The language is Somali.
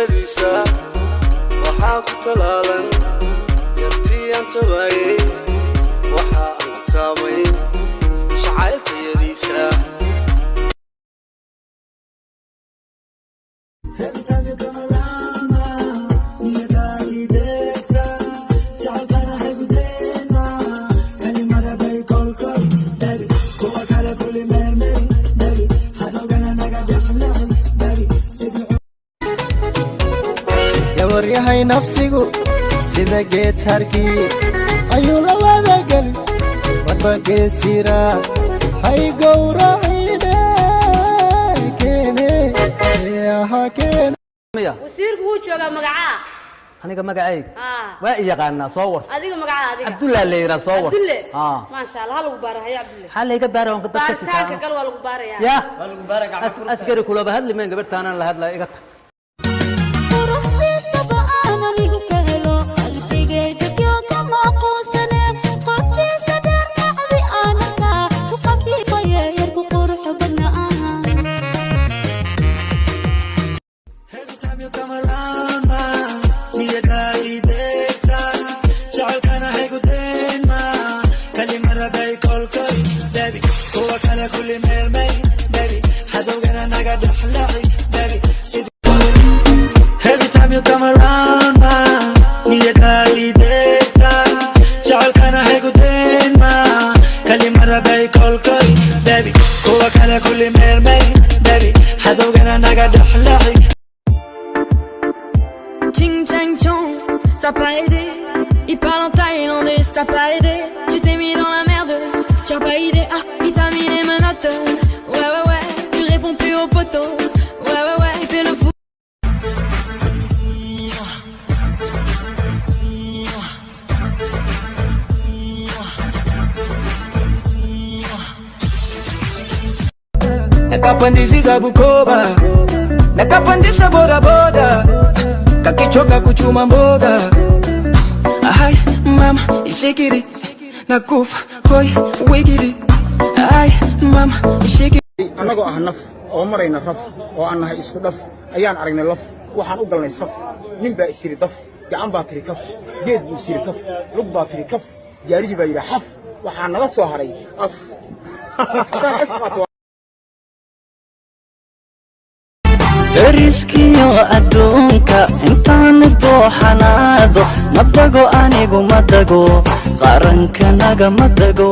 tayadiisa waxaa ku talaalan yartii aan tabayay waxaa aan ku taamay jacayl tayadiisa Every time you come around you got me there jacayl hay ku deena kalimada bay kolkol baby kuwa kale kuli mermer baby hadogana naga dhaxlaan baby waryahay nafsigu sida geed harkii ayuu la wada gali marba geed jira hay gowracide keene yaha keene wasiirku wuu joogaa magacaa aniga magacayga waa yaqaana soo war adiga magacaa adiga Abdullah leeyra soo war ma sha Allah lagu baarahay Abdullah xalayga baarawan ka dadka taanka gal waa lagu baaraya ya waa lagu baaraya askari kula bahad liman gabadhana la hadlaa iga Every time you come around ma niyadai deeta jacalkana hay ku deena kalimada bay kolkay baby kuwa kale kulli meelmay baby hadowgana naga dhaxlay Ching chang chong ça pas aidé il parle en thaïlandais ça pas aidé tu t'es mis dans la merde tu as pas idée ah il t'a mis les menottes ouais ouais ouais tu réponds plus au poteau ouais ouais ouais il fait le fou Nakapandisha Bukoba, nakapandisha boda boda, kakichoka kuchuma mboga. Ay mama, shake it, nakufa boy, wiggy it. Ay mama, shake it. anagoo ah naf oo marayna raf oo aan nahay isku dhaf ayaan aragnay laf waxaan u galnay saf nin baa isiri daf gacan baa tiri kaf geed buu isiri kaf lug baa tiri kaf gaarigii baa yidhi xaf waxaa naga soo haray af dariskiyo adduunka intaan dooxanaado madago anigu madago qarankanaga madago